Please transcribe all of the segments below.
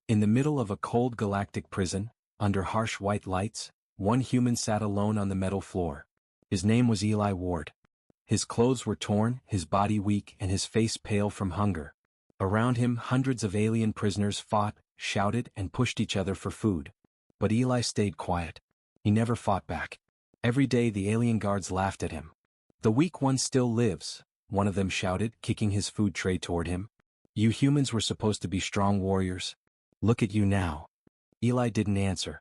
In the middle of a cold galactic prison, under harsh white lights, one human sat alone on the metal floor. His name was Eli Ward. His clothes were torn, his body weak, and his face pale from hunger. Around him, hundreds of alien prisoners fought, shouted, and pushed each other for food. But Eli stayed quiet. He never fought back. Every day the alien guards laughed at him. "The weak one still lives," one of them shouted, kicking his food tray toward him. "You humans were supposed to be strong warriors. Look at you now." Eli didn't answer.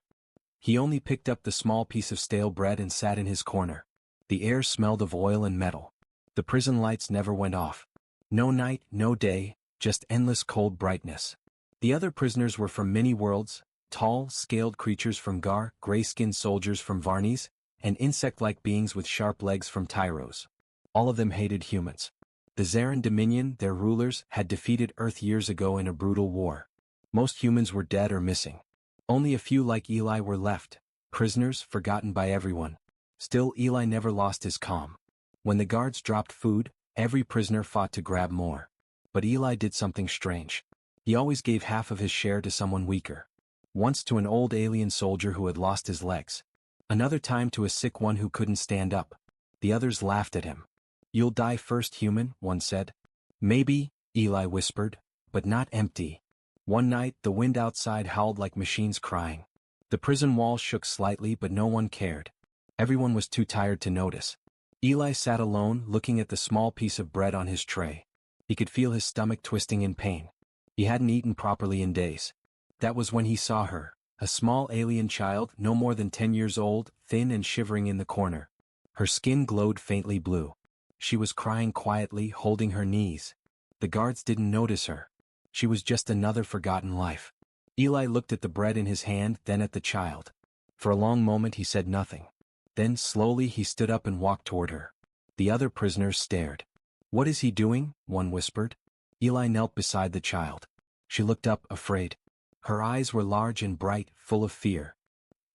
He only picked up the small piece of stale bread and sat in his corner. The air smelled of oil and metal. The prison lights never went off. No night, no day, just endless cold brightness. The other prisoners were from many worlds, tall, scaled creatures from Gar, gray-skinned soldiers from Varnies, and insect-like beings with sharp legs from Tyros. All of them hated humans. The Zarin Dominion, their rulers, had defeated Earth years ago in a brutal war. Most humans were dead or missing. Only a few like Eli were left, prisoners forgotten by everyone. Still, Eli never lost his calm. When the guards dropped food, every prisoner fought to grab more. But Eli did something strange. He always gave half of his share to someone weaker. Once to an old alien soldier who had lost his legs. Another time to a sick one who couldn't stand up. The others laughed at him. "You'll die first, human," one said. "Maybe," Eli whispered, "but not empty." One night, the wind outside howled like machines crying. The prison walls shook slightly, but no one cared. Everyone was too tired to notice. Eli sat alone, looking at the small piece of bread on his tray. He could feel his stomach twisting in pain. He hadn't eaten properly in days. That was when he saw her, a small alien child no more than 10 years old, thin and shivering in the corner. Her skin glowed faintly blue. She was crying quietly, holding her knees. The guards didn't notice her. She was just another forgotten life. Eli looked at the bread in his hand, then at the child. For a long moment he said nothing. Then slowly he stood up and walked toward her. The other prisoners stared. "What is he doing?" one whispered. Eli knelt beside the child. She looked up, afraid. Her eyes were large and bright, full of fear.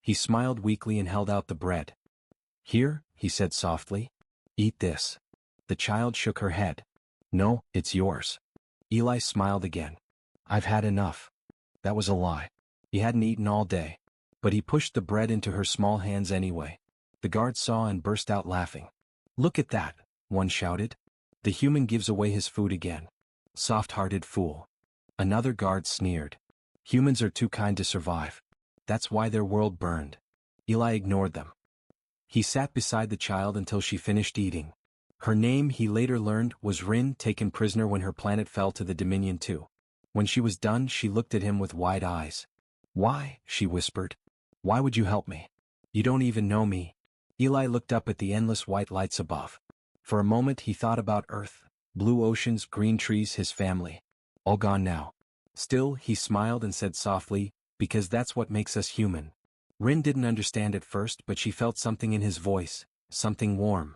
He smiled weakly and held out the bread. "Here," he said softly. "Eat this." The child shook her head. "No, it's yours." Eli smiled again. "I've had enough." That was a lie. He hadn't eaten all day. But he pushed the bread into her small hands anyway. The guard saw and burst out laughing. "Look at that," one shouted. "The human gives away his food again. Soft-hearted fool." Another guard sneered. "Humans are too kind to survive. That's why their world burned." Eli ignored them. He sat beside the child until she finished eating. Her name, he later learned, was Rin, taken prisoner when her planet fell to the Dominion II. When she was done, she looked at him with wide eyes. "Why?" she whispered. "Why would you help me? You don't even know me." Eli looked up at the endless white lights above. For a moment he thought about Earth, blue oceans, green trees, his family. All gone now. Still, he smiled and said softly, "Because that's what makes us human." Rin didn't understand at first, but she felt something in his voice, something warm.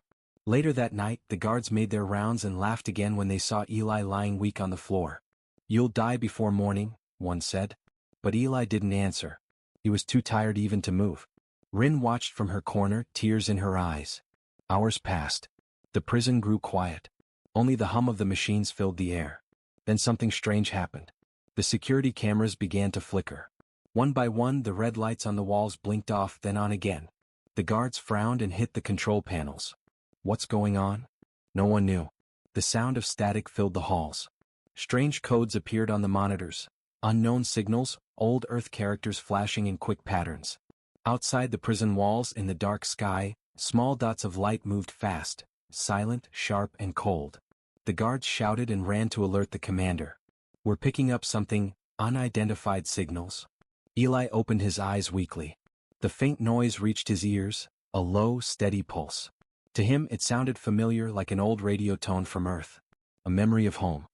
Later that night, the guards made their rounds and laughed again when they saw Eli lying weak on the floor. "You'll die before morning," one said. But Eli didn't answer. He was too tired even to move. Rin watched from her corner, tears in her eyes. Hours passed. The prison grew quiet. Only the hum of the machines filled the air. Then something strange happened. The security cameras began to flicker. One by one, the red lights on the walls blinked off, then on again. The guards frowned and hit the control panels. What's going on? No one knew. The sound of static filled the halls. Strange codes appeared on the monitors. Unknown signals, old Earth characters flashing in quick patterns. Outside the prison walls, in the dark sky, small dots of light moved fast, silent, sharp, and cold. The guards shouted and ran to alert the commander. "We're picking up something, unidentified signals." Eli opened his eyes weakly. The faint noise reached his ears, a low, steady pulse. To him it sounded familiar, like an old radio tone from Earth. A memory of home.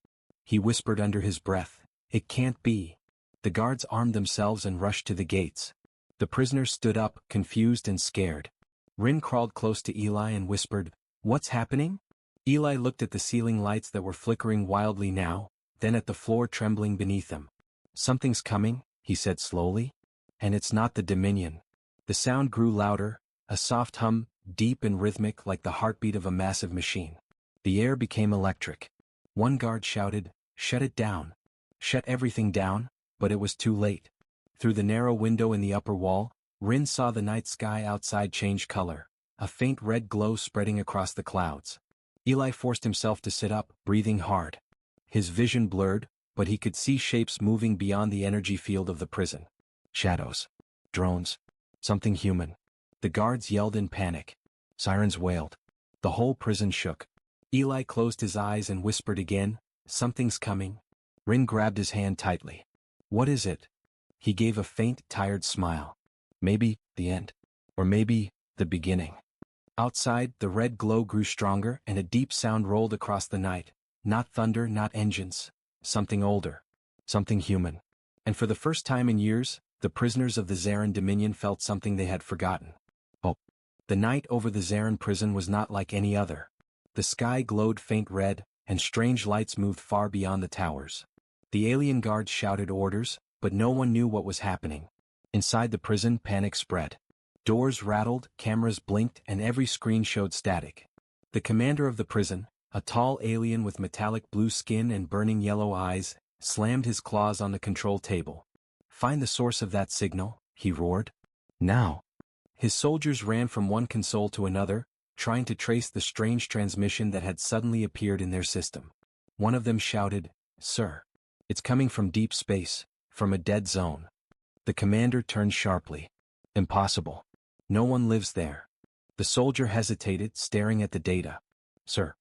He whispered under his breath, "It can't be." The guards armed themselves and rushed to the gates. The prisoners stood up, confused and scared. Rin crawled close to Eli and whispered, "What's happening?" Eli looked at the ceiling lights that were flickering wildly now, then at the floor trembling beneath them. "Something's coming," he said slowly. "And it's not the Dominion." The sound grew louder, a soft hum, deep and rhythmic like the heartbeat of a massive machine. The air became electric. One guard shouted, "Shut it down." "Shut everything down?" but it was too late. Through the narrow window in the upper wall, Rin saw the night sky outside change color, a faint red glow spreading across the clouds. Eli forced himself to sit up, breathing hard. His vision blurred, but he could see shapes moving beyond the energy field of the prison. Shadows. Drones. Something human. The guards yelled in panic. Sirens wailed. The whole prison shook. Eli closed his eyes and whispered again, "Something's coming." Rin grabbed his hand tightly. "What is it?" He gave a faint, tired smile. "Maybe, the end. Or maybe, the beginning." Outside, the red glow grew stronger and a deep sound rolled across the night. Not thunder, not engines. Something older. Something human. And for the first time in years, the prisoners of the Zarin Dominion felt something they had forgotten. Hope. The night over the Zarin prison was not like any other. The sky glowed faint red, and strange lights moved far beyond the towers. The alien guards shouted orders, but no one knew what was happening. Inside the prison, panic spread. Doors rattled, cameras blinked, and every screen showed static. The commander of the prison, a tall alien with metallic blue skin and burning yellow eyes, slammed his claws on the control table. "Find the source of that signal," he roared. "Now." His soldiers ran from one console to another, trying to trace the strange transmission that had suddenly appeared in their system. One of them shouted, "Sir, it's coming from deep space, from a dead zone." The commander turned sharply. "Impossible. No one lives there." The soldier hesitated, staring at the data. "Sir,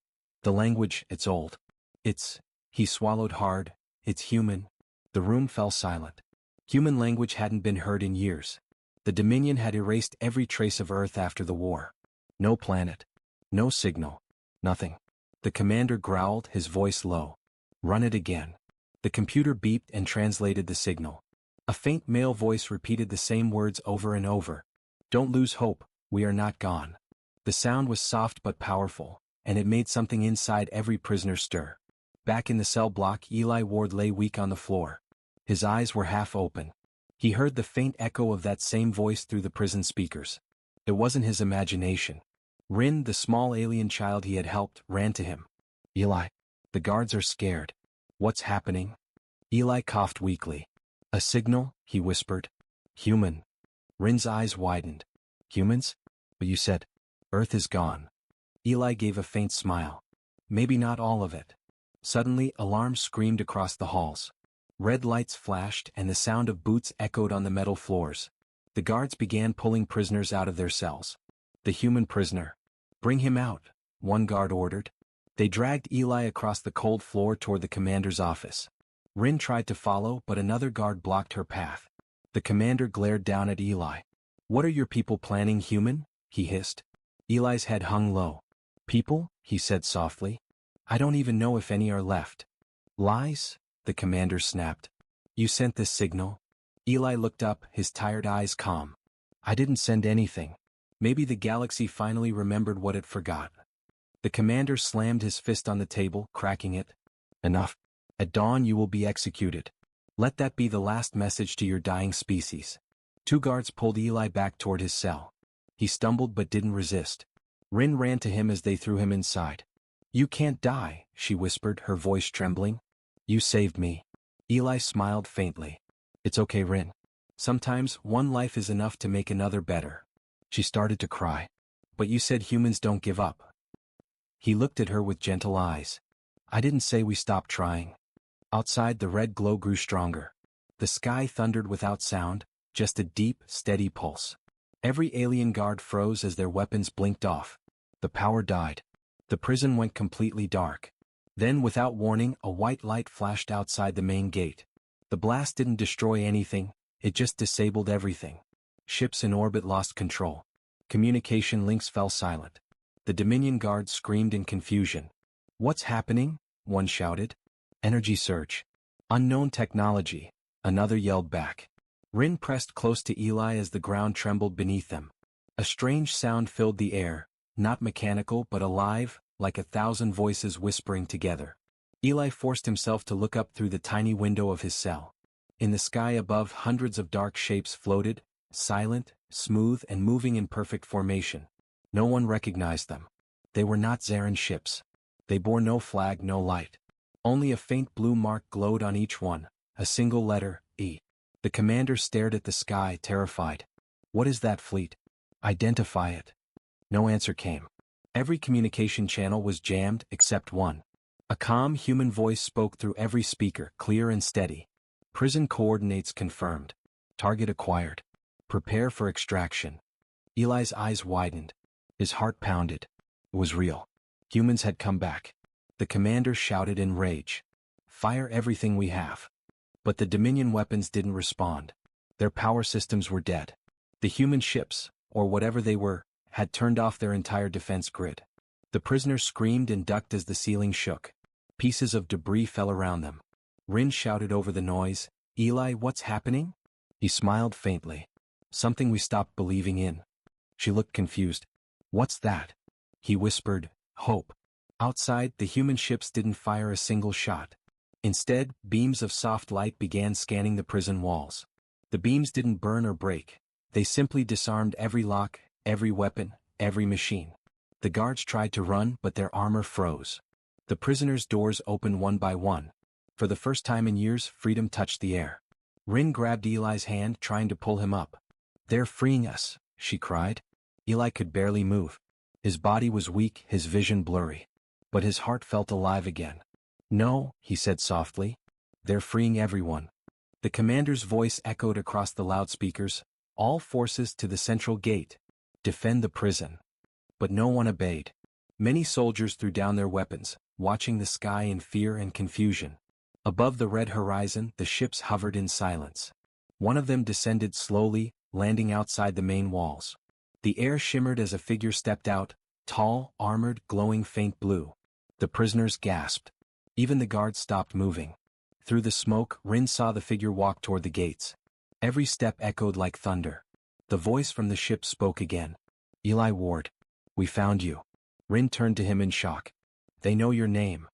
the language, it's old. He swallowed hard, "it's human." The room fell silent. Human language hadn't been heard in years. The Dominion had erased every trace of Earth after the war. No planet. No signal. Nothing. The commander growled, his voice low. "Run it again." The computer beeped and translated the signal. A faint male voice repeated the same words over and over. "Don't lose hope, we are not gone." The sound was soft but powerful, and it made something inside every prisoner stir. Back in the cell block, Eli Ward lay weak on the floor. His eyes were half open. He heard the faint echo of that same voice through the prison speakers. It wasn't his imagination. Rin, the small alien child he had helped, ran to him. "Eli, the guards are scared." "What's happening?" Eli coughed weakly. "A signal," he whispered. "Human." Rin's eyes widened. "Humans? But you said, Earth is gone." Eli gave a faint smile. "Maybe not all of it." Suddenly, alarms screamed across the halls. Red lights flashed and the sound of boots echoed on the metal floors. The guards began pulling prisoners out of their cells. "The human prisoner. Bring him out," one guard ordered. They dragged Eli across the cold floor toward the commander's office. Rin tried to follow, but another guard blocked her path. The commander glared down at Eli. "What are your people planning, human?" he hissed. Eli's head hung low. "People?" he said softly. "I don't even know if any are left." "Lies?" the commander snapped. "You sent this signal?" Eli looked up, his tired eyes calm. "I didn't send anything. Maybe the galaxy finally remembered what it forgot." The commander slammed his fist on the table, cracking it. "Enough. At dawn you will be executed. Let that be the last message to your dying species." Two guards pulled Eli back toward his cell. He stumbled but didn't resist. Rin ran to him as they threw him inside. "You can't die," she whispered, her voice trembling. "You saved me." Eli smiled faintly. "It's okay, Rin. Sometimes one life is enough to make another better." She started to cry. "But you said humans don't give up." He looked at her with gentle eyes. "I didn't say we stopped trying." Outside, the red glow grew stronger. The sky thundered without sound, just a deep, steady pulse. Every alien guard froze as their weapons blinked off. The power died. The prison went completely dark. Then, without warning, a white light flashed outside the main gate. The blast didn't destroy anything, it just disabled everything. Ships in orbit lost control. Communication links fell silent. The Dominion guards screamed in confusion. "What's happening?" one shouted. "Energy surge. Unknown technology," another yelled back. Rin pressed close to Eli as the ground trembled beneath them. A strange sound filled the air, not mechanical but alive, like 1,000 voices whispering together. Eli forced himself to look up through the tiny window of his cell. In the sky above, hundreds of dark shapes floated, silent, smooth, and moving in perfect formation. No one recognized them. They were not Zarin ships. They bore no flag, no light. Only a faint blue mark glowed on each one, a single letter, E. The commander stared at the sky, terrified. What is that fleet? Identify it. No answer came. Every communication channel was jammed except one. A calm human voice spoke through every speaker, clear and steady. Prison coordinates confirmed. Target acquired. Prepare for extraction. Eli's eyes widened. His heart pounded. It was real. Humans had come back. The commander shouted in rage. Fire everything we have. But the Dominion weapons didn't respond. Their power systems were dead. The human ships, or whatever they were, had turned off their entire defense grid. The prisoners screamed and ducked as the ceiling shook. Pieces of debris fell around them. Rin shouted over the noise, Eli, what's happening? He smiled faintly. Something we stopped believing in. She looked confused. What's that? He whispered, hope. Outside, the human ships didn't fire a single shot. Instead, beams of soft light began scanning the prison walls. The beams didn't burn or break. They simply disarmed every lock, every weapon, every machine. The guards tried to run, but their armor froze. The prisoners' doors opened one by one. For the first time in years, freedom touched the air. Rin grabbed Eli's hand, trying to pull him up. They're freeing us, she cried. Eli could barely move. His body was weak, his vision blurry. But his heart felt alive again. No, he said softly. They're freeing everyone. The commander's voice echoed across the loudspeakers. All forces to the central gate. Defend the prison. But no one obeyed. Many soldiers threw down their weapons, watching the sky in fear and confusion. Above the red horizon, the ships hovered in silence. One of them descended slowly, landing outside the main walls. The air shimmered as a figure stepped out, tall, armored, glowing faint blue. The prisoners gasped. Even the guards stopped moving. Through the smoke, Rin saw the figure walk toward the gates. Every step echoed like thunder. The voice from the ship spoke again. Eli Ward. We found you. Rin turned to him in shock. They know your name.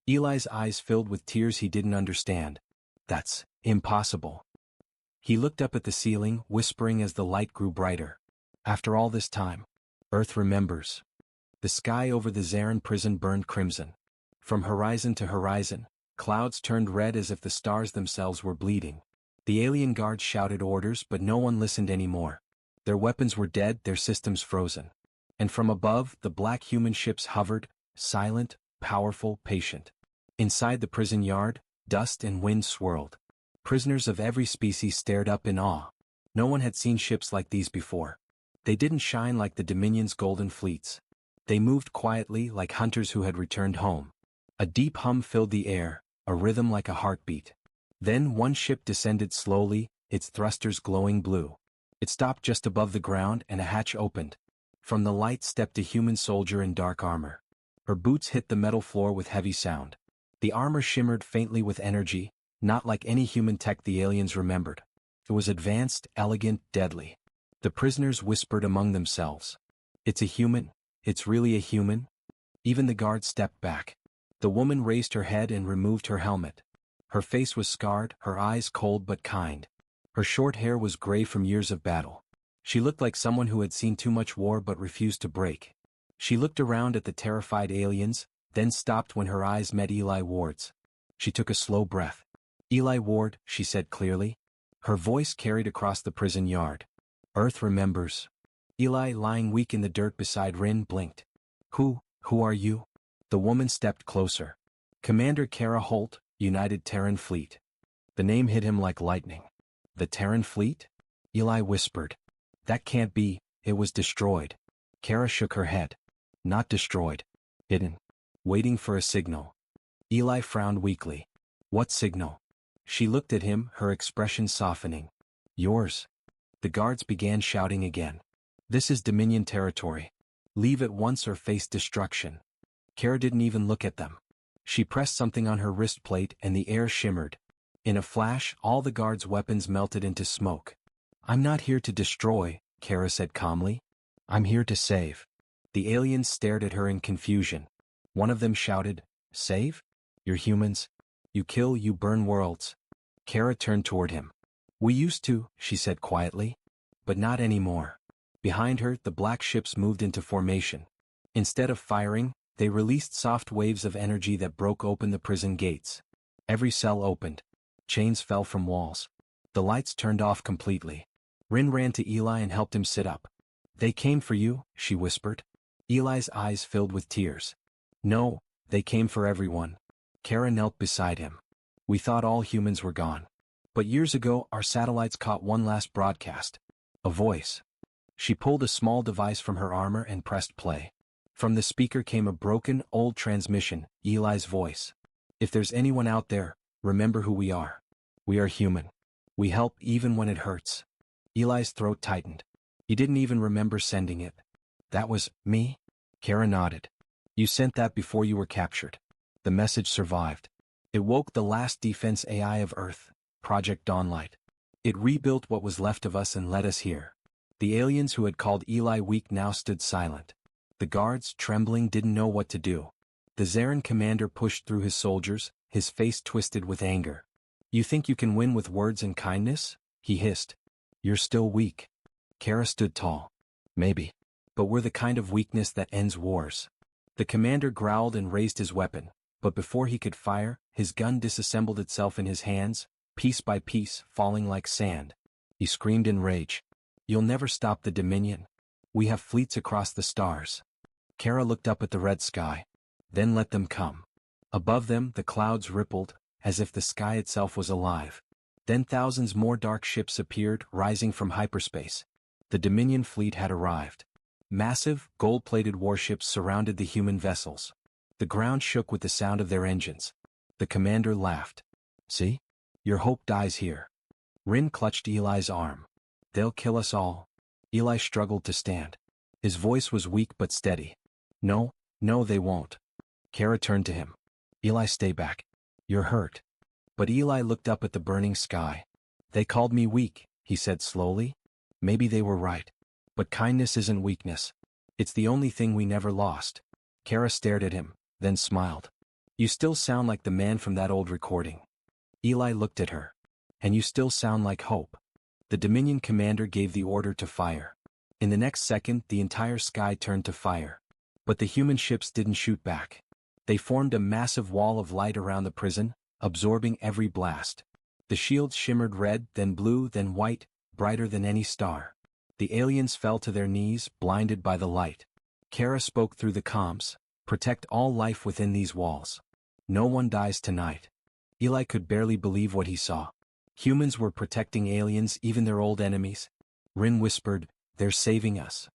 Eli's eyes filled with tears he didn't understand. That's impossible. He looked up at the ceiling, whispering as the light grew brighter. After all this time, Earth remembers. The sky over the Zarin prison burned crimson. From horizon to horizon, clouds turned red as if the stars themselves were bleeding. The alien guards shouted orders, but no one listened anymore. Their weapons were dead, their systems frozen. And from above, the black human ships hovered, silent, powerful, patient. Inside the prison yard, dust and wind swirled. Prisoners of every species stared up in awe. No one had seen ships like these before. They didn't shine like the Dominion's golden fleets. They moved quietly like hunters who had returned home. A deep hum filled the air, a rhythm like a heartbeat. Then one ship descended slowly, its thrusters glowing blue. It stopped just above the ground and a hatch opened. From the light stepped a human soldier in dark armor. Her boots hit the metal floor with heavy sound. The armor shimmered faintly with energy, not like any human tech the aliens remembered. It was advanced, elegant, deadly. The prisoners whispered among themselves. It's a human? It's really a human? Even the guards stepped back. The woman raised her head and removed her helmet. Her face was scarred, her eyes cold but kind. Her short hair was gray from years of battle. She looked like someone who had seen too much war but refused to break. She looked around at the terrified aliens, then stopped when her eyes met Eli Ward's. She took a slow breath. Eli Ward, she said clearly. Her voice carried across the prison yard. Earth remembers. Eli, lying weak in the dirt beside Rin, blinked. Who are you? The woman stepped closer. Commander Kara Holt, United Terran Fleet. The name hit him like lightning. The Terran Fleet? Eli whispered. That can't be, it was destroyed. Kara shook her head. Not destroyed. Hidden. Waiting for a signal. Eli frowned weakly. What signal? She looked at him, her expression softening. Yours. The guards began shouting again. This is Dominion territory. Leave at once or face destruction. Kara didn't even look at them. She pressed something on her wrist plate and the air shimmered. In a flash, all the guards' weapons melted into smoke. I'm not here to destroy, Kara said calmly. I'm here to save. The aliens stared at her in confusion. One of them shouted, Save? You're humans. You kill, you burn worlds. Kara turned toward him. We used to, she said quietly. But not anymore. Behind her, the black ships moved into formation. Instead of firing, they released soft waves of energy that broke open the prison gates. Every cell opened. Chains fell from walls. The lights turned off completely. Rin ran to Eli and helped him sit up. "They came for you," she whispered. Eli's eyes filled with tears. "No, they came for everyone." Kara knelt beside him. "We thought all humans were gone. But years ago our satellites caught one last broadcast. A voice." She pulled a small device from her armor and pressed play. From the speaker came a broken, old transmission, Eli's voice. "If there's anyone out there, remember who we are. We are human. We help even when it hurts." Eli's throat tightened. He didn't even remember sending it. "That was me?" Kara nodded. "You sent that before you were captured." The message survived. It woke the last defense AI of Earth, Project Dawnlight. It rebuilt what was left of us and led us here. The aliens who had called Eli weak now stood silent. The guards, trembling, didn't know what to do. The Zarin commander pushed through his soldiers, his face twisted with anger. "You think you can win with words and kindness?" he hissed. "You're still weak." Kara stood tall. "Maybe. But we're the kind of weakness that ends wars." The commander growled and raised his weapon, but before he could fire, his gun disassembled itself in his hands, piece by piece, falling like sand. He screamed in rage. "You'll never stop the Dominion. We have fleets across the stars." Kara looked up at the red sky. "Then let them come." Above them, the clouds rippled, as if the sky itself was alive. Then thousands more dark ships appeared, rising from hyperspace. The Dominion fleet had arrived. Massive, gold-plated warships surrounded the human vessels. The ground shook with the sound of their engines. The commander laughed. "See? Your hope dies here." Rin clutched Eli's arm. "They'll kill us all." Eli struggled to stand. His voice was weak but steady. "No, no, they won't." Kara turned to him. "Eli, stay back. You're hurt." But Eli looked up at the burning sky. "They called me weak," he said slowly. "Maybe they were right. But kindness isn't weakness. It's the only thing we never lost." Kara stared at him, then smiled. "You still sound like the man from that old recording." Eli looked at her. "And you still sound like hope." The Dominion commander gave the order to fire. In the next second, the entire sky turned to fire. But the human ships didn't shoot back. They formed a massive wall of light around the prison, absorbing every blast. The shields shimmered red, then blue, then white, brighter than any star. The aliens fell to their knees, blinded by the light. Kara spoke through the comms. "Protect all life within these walls. No one dies tonight." Eli could barely believe what he saw. Humans were protecting aliens, even their old enemies. Rin whispered, "They're saving us."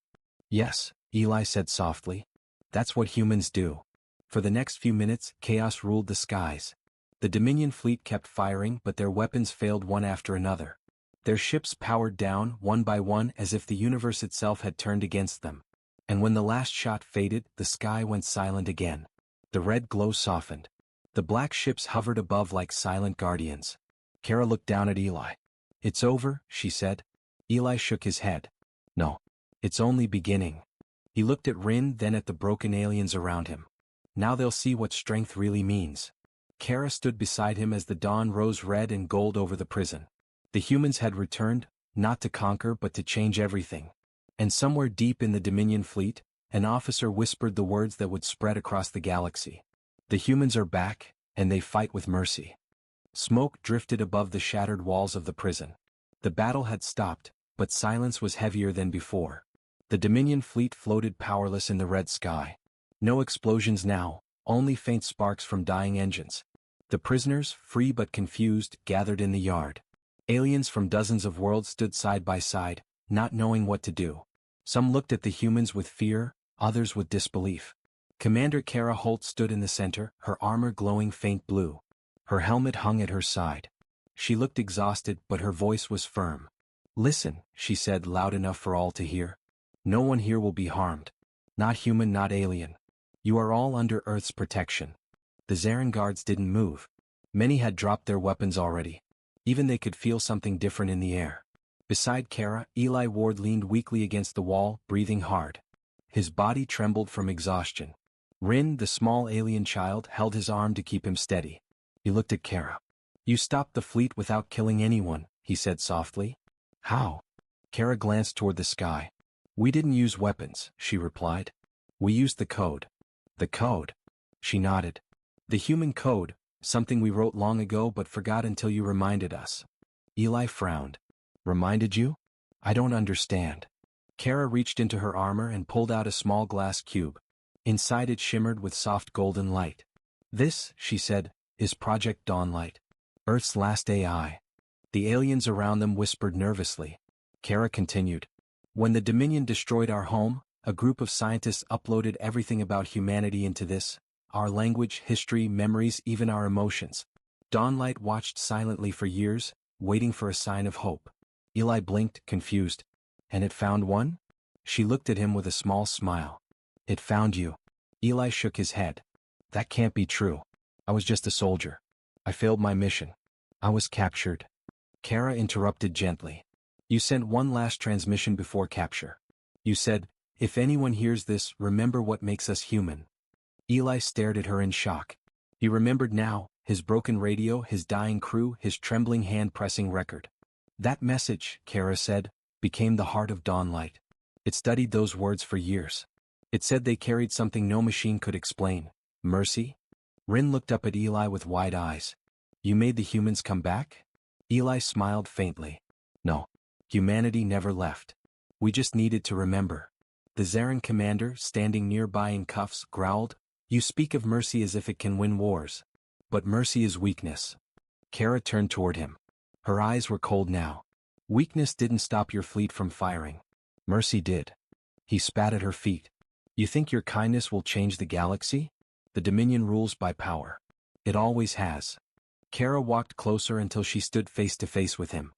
"Yes," Eli said softly. "That's what humans do." For the next few minutes, chaos ruled the skies. The Dominion fleet kept firing, but their weapons failed one after another. Their ships powered down, one by one, as if the universe itself had turned against them. And when the last shot faded, the sky went silent again. The red glow softened. The black ships hovered above like silent guardians. Kara looked down at Eli. "It's over," she said. Eli shook his head. "No. It's only beginning." He looked at Rin, then at the broken aliens around him. "Now they'll see what strength really means." Kara stood beside him as the dawn rose red and gold over the prison. The humans had returned, not to conquer but to change everything. And somewhere deep in the Dominion fleet, an officer whispered the words that would spread across the galaxy. "The humans are back, and they fight with mercy." Smoke drifted above the shattered walls of the prison. The battle had stopped, but silence was heavier than before. The Dominion fleet floated powerless in the red sky. No explosions now, only faint sparks from dying engines. The prisoners, free but confused, gathered in the yard. Aliens from dozens of worlds stood side by side, not knowing what to do. Some looked at the humans with fear, others with disbelief. Commander Kara Holt stood in the center, her armor glowing faint blue. Her helmet hung at her side. She looked exhausted, but her voice was firm. "Listen," she said loud enough for all to hear. "No one here will be harmed. Not human, not alien. You are all under Earth's protection." The Zarin guards didn't move. Many had dropped their weapons already. Even they could feel something different in the air. Beside Kara, Eli Ward leaned weakly against the wall, breathing hard. His body trembled from exhaustion. Rin, the small alien child, held his arm to keep him steady. He looked at Kara. "You stopped the fleet without killing anyone," he said softly. "How?" Kara glanced toward the sky. "We didn't use weapons," she replied. "We used the code." "The code?" She nodded. "The human code, something we wrote long ago but forgot until you reminded us." Eli frowned. Reminded you? I don't understand. Kara reached into her armor and pulled out a small glass cube. Inside it shimmered with soft golden light. This, she said, is Project Dawnlight. Earth's last AI. The aliens around them whispered nervously. Kara continued. When the Dominion destroyed our home, a group of scientists uploaded everything about humanity into this. Our language, history, memories, even our emotions. Dawnlight watched silently for years, waiting for a sign of hope. Eli blinked, confused. And it found one? She looked at him with a small smile. It found you. Eli shook his head. That can't be true. I was just a soldier. I failed my mission. I was captured. Kara interrupted gently. You sent one last transmission before capture. You said, if anyone hears this, remember what makes us human. Eli stared at her in shock. He remembered now, his broken radio, his dying crew, his trembling hand pressing record. That message, Kara said, became the heart of Dawnlight. It studied those words for years. It said they carried something no machine could explain. Mercy? Rin looked up at Eli with wide eyes. You made the humans come back? Eli smiled faintly. No. Humanity never left. We just needed to remember. The Zarin commander, standing nearby in cuffs, growled, You speak of mercy as if it can win wars. But mercy is weakness. Kara turned toward him. Her eyes were cold now. Weakness didn't stop your fleet from firing. Mercy did. He spat at her feet. You think your kindness will change the galaxy? The Dominion rules by power. It always has. Kara walked closer until she stood face to face with him.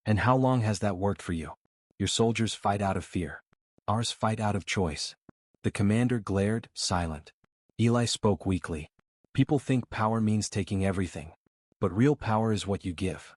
And how long has that worked for you? Your soldiers fight out of fear. Ours fight out of choice. The commander glared, silent. Eli spoke weakly. People think power means taking everything. But real power is what you give.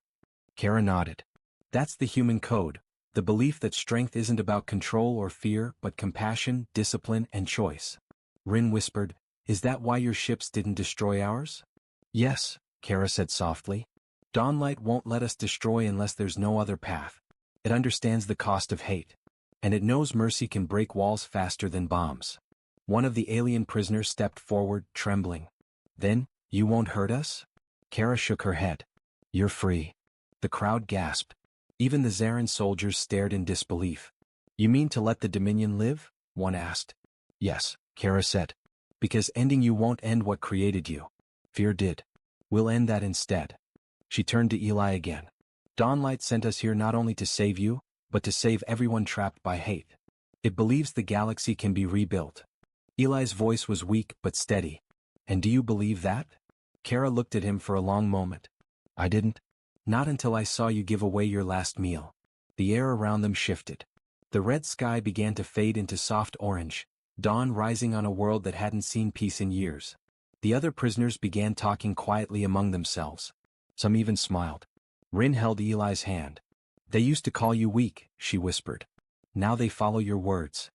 Kara nodded. That's the human code, the belief that strength isn't about control or fear but compassion, discipline, and choice. Rin whispered, Is that why your ships didn't destroy ours? Yes, Kara said softly. Dawnlight won't let us destroy unless there's no other path. It understands the cost of hate. And it knows mercy can break walls faster than bombs. One of the alien prisoners stepped forward, trembling. Then, you won't hurt us? Kara shook her head. You're free. The crowd gasped. Even the Zarin soldiers stared in disbelief. You mean to let the Dominion live? One asked. Yes, Kara said. Because ending you won't end what created you. Fear did. We'll end that instead. She turned to Eli again. Dawnlight sent us here not only to save you, but to save everyone trapped by hate. It believes the galaxy can be rebuilt. Eli's voice was weak but steady. And do you believe that? Kara looked at him for a long moment. I didn't. Not until I saw you give away your last meal. The air around them shifted. The red sky began to fade into soft orange, dawn rising on a world that hadn't seen peace in years. The other prisoners began talking quietly among themselves. Some even smiled. Rin held Eli's hand. They used to call you weak, she whispered. Now they follow your words.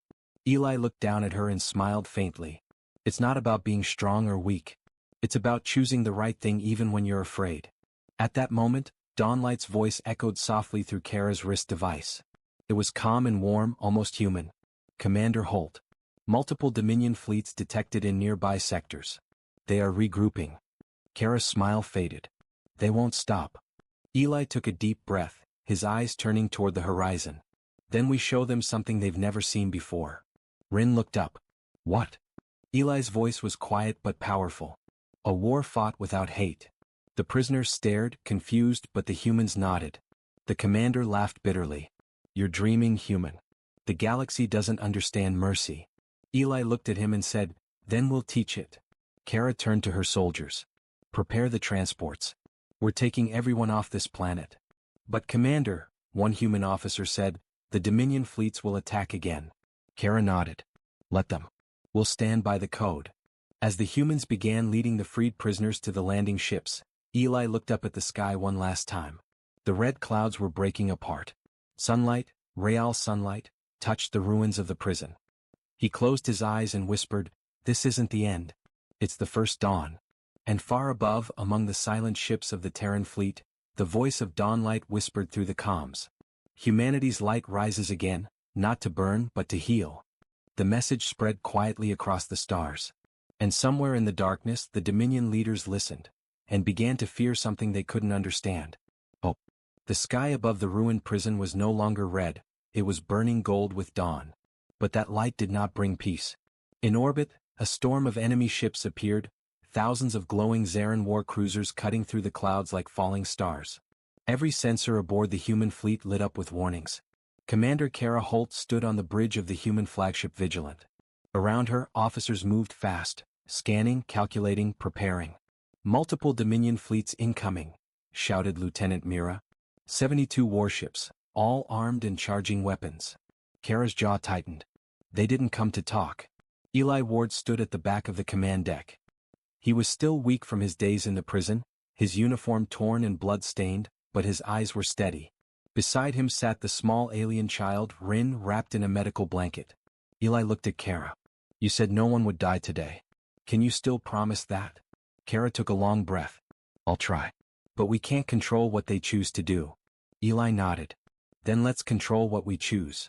Eli looked down at her and smiled faintly. It's not about being strong or weak. It's about choosing the right thing even when you're afraid. At that moment, Dawnlight's voice echoed softly through Kara's wrist device. It was calm and warm, almost human. Commander Holt. Multiple Dominion fleets detected in nearby sectors. They are regrouping. Kara's smile faded. They won't stop. Eli took a deep breath, his eyes turning toward the horizon. Then we show them something they've never seen before. Rin looked up. What? Eli's voice was quiet but powerful. A war fought without hate. The prisoners stared, confused, but the humans nodded. The commander laughed bitterly. You're dreaming, human. The galaxy doesn't understand mercy. Eli looked at him and said, Then we'll teach it. Kara turned to her soldiers. Prepare the transports. We're taking everyone off this planet. But Commander, one human officer said, the Dominion fleets will attack again. Kara nodded. Let them. We'll stand by the code. As the humans began leading the freed prisoners to the landing ships, Eli looked up at the sky one last time. The red clouds were breaking apart. Sunlight, real sunlight, touched the ruins of the prison. He closed his eyes and whispered, This isn't the end. It's the first dawn. And far above, among the silent ships of the Terran fleet, the voice of Dawnlight whispered through the comms. Humanity's light rises again, not to burn but to heal. The message spread quietly across the stars. And somewhere in the darkness the Dominion leaders listened, and began to fear something they couldn't understand. Hope. The sky above the ruined prison was no longer red, it was burning gold with dawn. But that light did not bring peace. In orbit, a storm of enemy ships appeared, thousands of glowing Zaran war cruisers cutting through the clouds like falling stars. Every sensor aboard the human fleet lit up with warnings. Commander Kara Holt stood on the bridge of the human flagship Vigilant. Around her, officers moved fast, scanning, calculating, preparing. "Multiple Dominion fleets incoming," shouted Lieutenant Mira. 72 warships, all armed and charging weapons. Kara's jaw tightened. They didn't come to talk. Eli Ward stood at the back of the command deck. He was still weak from his days in the prison, his uniform torn and blood-stained, but his eyes were steady. Beside him sat the small alien child, Rin, wrapped in a medical blanket. Eli looked at Kara. "You said no one would die today. Can you still promise that?" Kara took a long breath. "I'll try. But we can't control what they choose to do." Eli nodded. "Then let's control what we choose."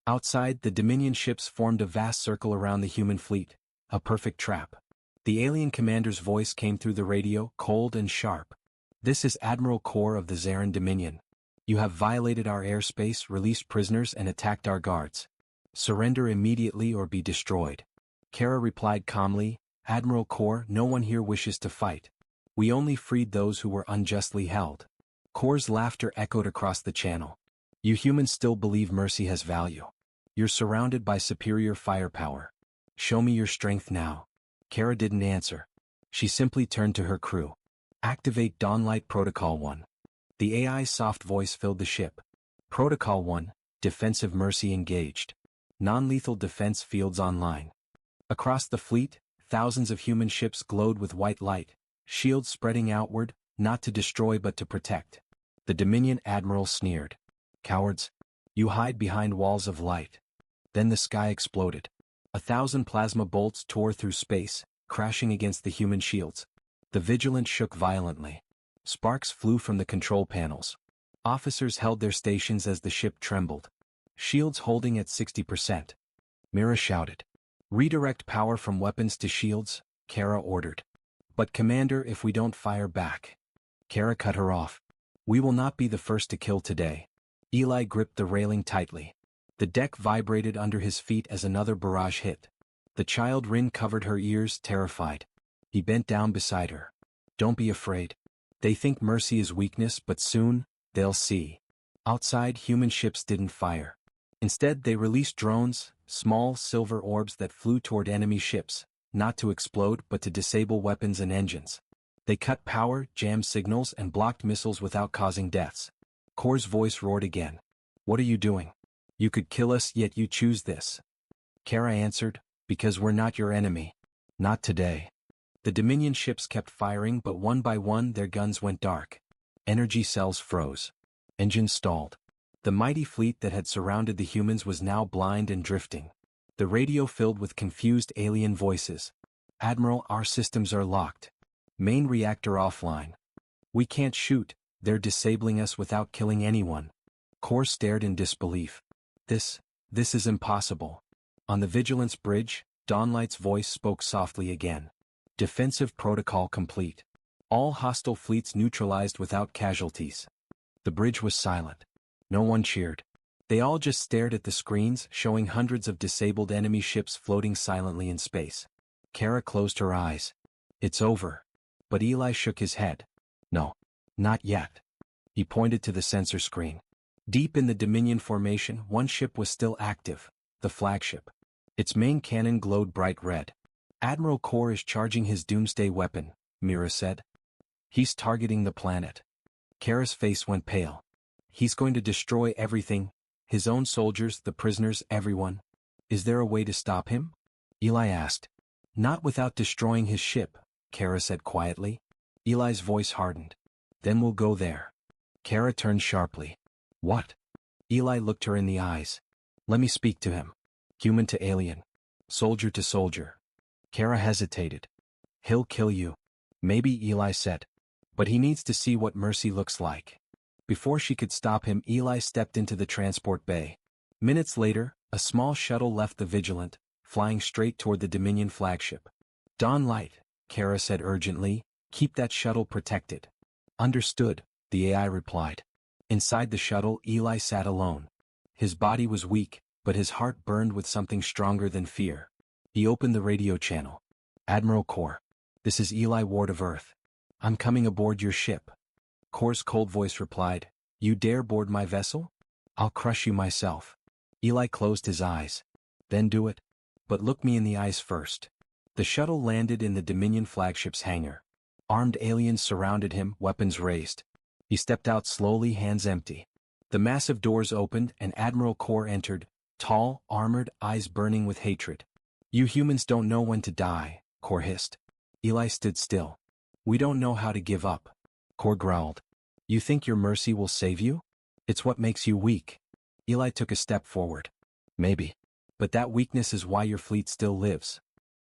Outside, the Dominion ships formed a vast circle around the human fleet, a perfect trap. The alien commander's voice came through the radio, cold and sharp. "This is Admiral Kor of the Zaran Dominion. You have violated our airspace, released prisoners and attacked our guards. Surrender immediately or be destroyed." Kara replied calmly, "Admiral Kor, no one here wishes to fight. We only freed those who were unjustly held." Kor's laughter echoed across the channel. "You humans still believe mercy has value. You're surrounded by superior firepower. Show me your strength now." Kara didn't answer. She simply turned to her crew. "Activate Dawnlight Protocol 1. The AI's soft voice filled the ship. "Protocol 1, Defensive Mercy engaged. Non-lethal defense fields online." Across the fleet, thousands of human ships glowed with white light, shields spreading outward, not to destroy but to protect. The Dominion Admiral sneered. "Cowards. You hide behind walls of light." Then the sky exploded. 1,000 plasma bolts tore through space, crashing against the human shields. The Vigilant shook violently. Sparks flew from the control panels. Officers held their stations as the ship trembled. Shields holding at 60%. Mira shouted. "Redirect power from weapons to shields," Kara ordered. "But Commander, if we don't fire back." Kara cut her off. "We will not be the first to kill today." Eli gripped the railing tightly. The deck vibrated under his feet as another barrage hit. The child Rin covered her ears, terrified. He bent down beside her. "Don't be afraid. They think mercy is weakness, but soon, they'll see." Outside, human ships didn't fire. Instead, they released drones, small silver orbs that flew toward enemy ships, not to explode but to disable weapons and engines. They cut power, jammed signals, and blocked missiles without causing deaths. Kor's voice roared again. "What are you doing? You could kill us, yet you choose this." Kara answered, "Because we're not your enemy. Not today." The Dominion ships kept firing, but one by one their guns went dark. Energy cells froze. Engines stalled. The mighty fleet that had surrounded the humans was now blind and drifting. The radio filled with confused alien voices. "Admiral, our systems are locked. Main reactor offline. We can't shoot, they're disabling us without killing anyone." Kor stared in disbelief. This is impossible." On the Vigilance bridge, Dawnlight's voice spoke softly again. "Defensive protocol complete. All hostile fleets neutralized without casualties." The bridge was silent. No one cheered. They all just stared at the screens, showing hundreds of disabled enemy ships floating silently in space. Kara closed her eyes. "It's over." But Eli shook his head. "No. Not yet." He pointed to the sensor screen. Deep in the Dominion formation, one ship was still active, the flagship. Its main cannon glowed bright red. "Admiral Kor is charging his doomsday weapon," Mira said. "He's targeting the planet." Kara's face went pale. "He's going to destroy everything, his own soldiers, the prisoners, everyone. Is there a way to stop him?" Eli asked. "Not without destroying his ship," Kara said quietly. Eli's voice hardened. "Then we'll go there." Kara turned sharply. "What?" Eli looked her in the eyes. "Let me speak to him. Human to alien. Soldier to soldier." Kara hesitated. "He'll kill you." "Maybe," Eli said. "But he needs to see what mercy looks like." Before she could stop him, Eli stepped into the transport bay. Minutes later, a small shuttle left the Vigilant, flying straight toward the Dominion flagship. "Dawnlight," Kara said urgently, "keep that shuttle protected." "Understood," the AI replied. Inside the shuttle, Eli sat alone. His body was weak, but his heart burned with something stronger than fear. He opened the radio channel. Admiral Kor. This is Eli Ward of Earth. I'm coming aboard your ship. Kor's cold voice replied, You dare board my vessel? I'll crush you myself. Eli closed his eyes. Then do it. But look me in the eyes first. The shuttle landed in the Dominion flagship's hangar. Armed aliens surrounded him, weapons raised. He stepped out slowly, hands empty. The massive doors opened and Admiral Kor entered, tall, armored, eyes burning with hatred. You humans don't know when to die, Kor hissed. Eli stood still. We don't know how to give up. Kor growled. You think your mercy will save you? It's what makes you weak. Eli took a step forward. Maybe. But that weakness is why your fleet still lives.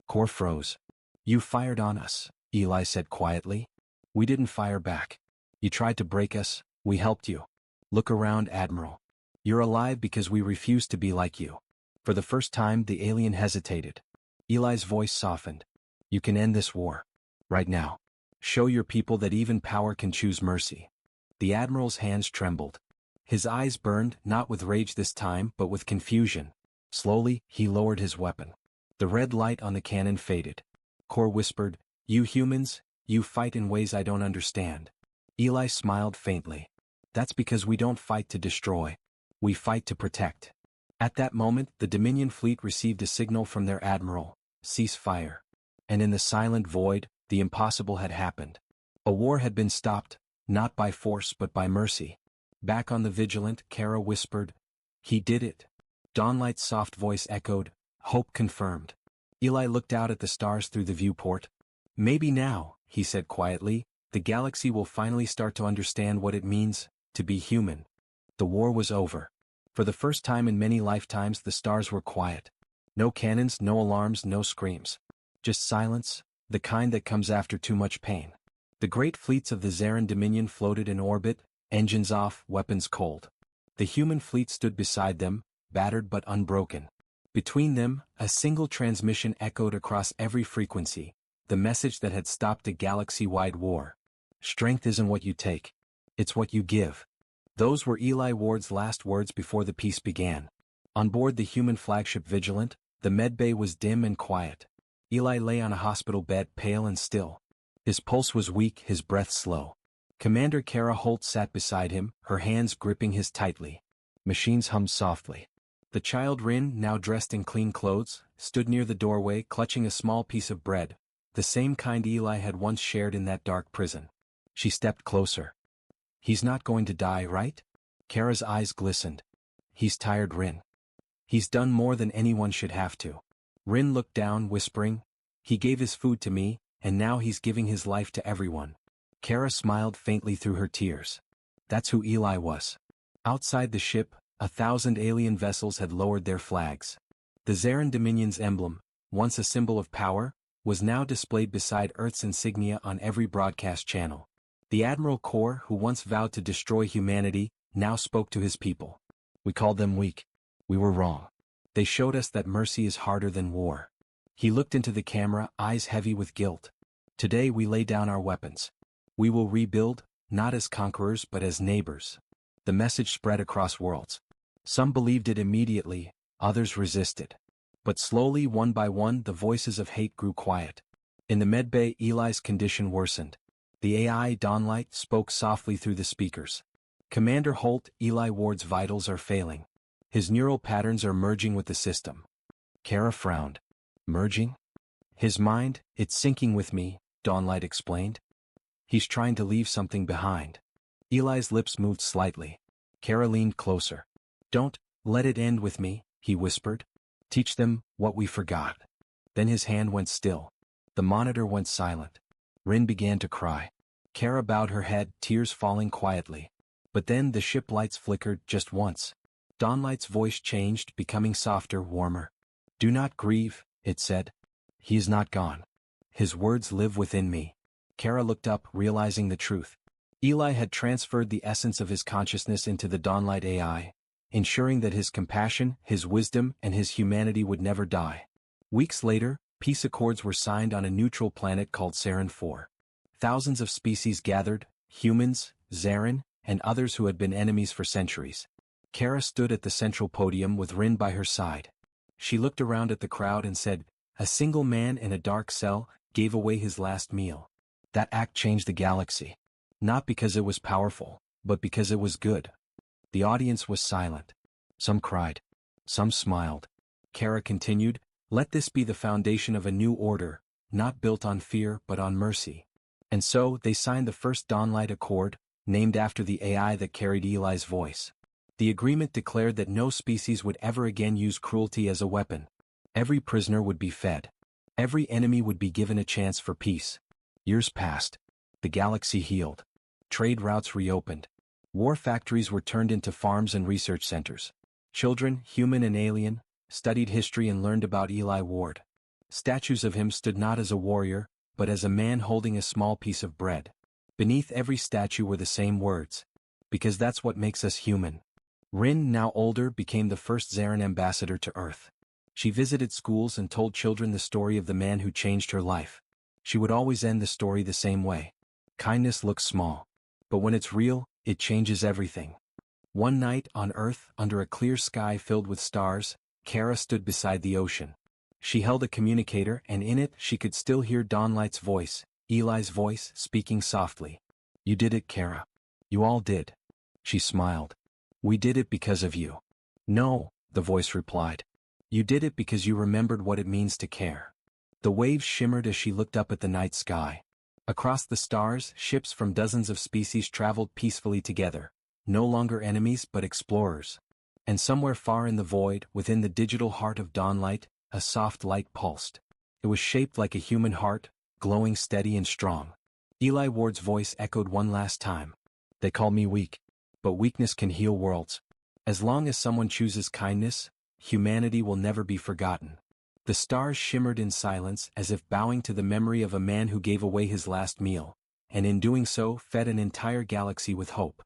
Kor froze. You fired on us, Eli said quietly. We didn't fire back. You tried to break us, we helped you. Look around, Admiral. You're alive because we refused to be like you. For the first time, the alien hesitated. Eli's voice softened. You can end this war. Right now. Show your people that even power can choose mercy. The Admiral's hands trembled. His eyes burned, not with rage this time, but with confusion. Slowly, he lowered his weapon. The red light on the cannon faded. Kor whispered, You humans, you fight in ways I don't understand. Eli smiled faintly. That's because we don't fight to destroy. We fight to protect. At that moment, the Dominion fleet received a signal from their admiral, cease fire. And in the silent void, the impossible had happened. A war had been stopped, not by force but by mercy. Back on the Vigilant, Kara whispered, He did it. Dawnlight's soft voice echoed, Hope confirmed. Eli looked out at the stars through the viewport. Maybe now, he said quietly, the galaxy will finally start to understand what it means to be human. The war was over. For the first time in many lifetimes, the stars were quiet. No cannons, no alarms, no screams. Just silence, the kind that comes after too much pain. The great fleets of the Zarin Dominion floated in orbit, engines off, weapons cold. The human fleet stood beside them, battered but unbroken. Between them, a single transmission echoed across every frequency, the message that had stopped a galaxy-wide war. Strength isn't what you take. It's what you give. Those were Eli Ward's last words before the peace began. On board the human flagship Vigilant, the medbay was dim and quiet. Eli lay on a hospital bed, pale and still. His pulse was weak, his breath slow. Commander Kara Holt sat beside him, her hands gripping his tightly. Machines hummed softly. The child Rin, now dressed in clean clothes, stood near the doorway, clutching a small piece of bread, the same kind Eli had once shared in that dark prison. She stepped closer. He's not going to die, right? Kara's eyes glistened. He's tired, Rin. He's done more than anyone should have to. Rin looked down, whispering, He gave his food to me, and now he's giving his life to everyone. Kara smiled faintly through her tears. That's who Eli was. Outside the ship, 1,000 alien vessels had lowered their flags. The Zarin Dominion's emblem, once a symbol of power, was now displayed beside Earth's insignia on every broadcast channel. The Admiral Kor, who once vowed to destroy humanity, now spoke to his people. We called them weak. We were wrong. They showed us that mercy is harder than war. He looked into the camera, eyes heavy with guilt. Today we lay down our weapons. We will rebuild, not as conquerors but as neighbors. The message spread across worlds. Some believed it immediately, others resisted. But slowly, one by one, the voices of hate grew quiet. In the medbay, Eli's condition worsened. The AI, Dawnlight, spoke softly through the speakers. Commander Holt, Eli Ward's vitals are failing. His neural patterns are merging with the system. Kara frowned. Merging? His mind, it's syncing with me, Dawnlight explained. He's trying to leave something behind. Eli's lips moved slightly. Kara leaned closer. Don't let it end with me, he whispered. Teach them what we forgot. Then his hand went still. The monitor went silent. Rin began to cry. Kara bowed her head, tears falling quietly. But then the ship lights flickered just once. Dawnlight's voice changed, becoming softer, warmer. Do not grieve, it said. He is not gone. His words live within me. Kara looked up, realizing the truth. Eli had transferred the essence of his consciousness into the Dawnlight AI, ensuring that his compassion, his wisdom, and his humanity would never die. Weeks later, peace accords were signed on a neutral planet called Sarin 4. Thousands of species gathered, humans, Zarin, and others who had been enemies for centuries. Kara stood at the central podium with Rin by her side. She looked around at the crowd and said, "A single man in a dark cell gave away his last meal. That act changed the galaxy. Not because it was powerful, but because it was good." The audience was silent. Some cried. Some smiled. Kara continued, "Let this be the foundation of a new order, not built on fear but on mercy." And so they signed the first Dawnlight Accord, named after the AI that carried Eli's voice. The agreement declared that no species would ever again use cruelty as a weapon. Every prisoner would be fed. Every enemy would be given a chance for peace. Years passed. The galaxy healed. Trade routes reopened. War factories were turned into farms and research centers. Children, human and alien, studied history and learned about Eli Ward. Statues of him stood not as a warrior, but as a man holding a small piece of bread. Beneath every statue were the same words. Because that's what makes us human. Rin, now older, became the first Zarin ambassador to Earth. She visited schools and told children the story of the man who changed her life. She would always end the story the same way. Kindness looks small. But when it's real, it changes everything. One night, on Earth, under a clear sky filled with stars, Kara stood beside the ocean. She held a communicator, and in it she could still hear Dawnlight's voice, Eli's voice, speaking softly. "You did it, Kara. You all did." She smiled. "We did it because of you." "No," the voice replied. "You did it because you remembered what it means to care." The waves shimmered as she looked up at the night sky. Across the stars, ships from dozens of species traveled peacefully together, no longer enemies but explorers. And somewhere far in the void, within the digital heart of Dawnlight, a soft light pulsed. It was shaped like a human heart, glowing steady and strong. Eli Ward's voice echoed one last time. "They call me weak. But weakness can heal worlds. As long as someone chooses kindness, humanity will never be forgotten." The stars shimmered in silence as if bowing to the memory of a man who gave away his last meal, and in doing so fed an entire galaxy with hope.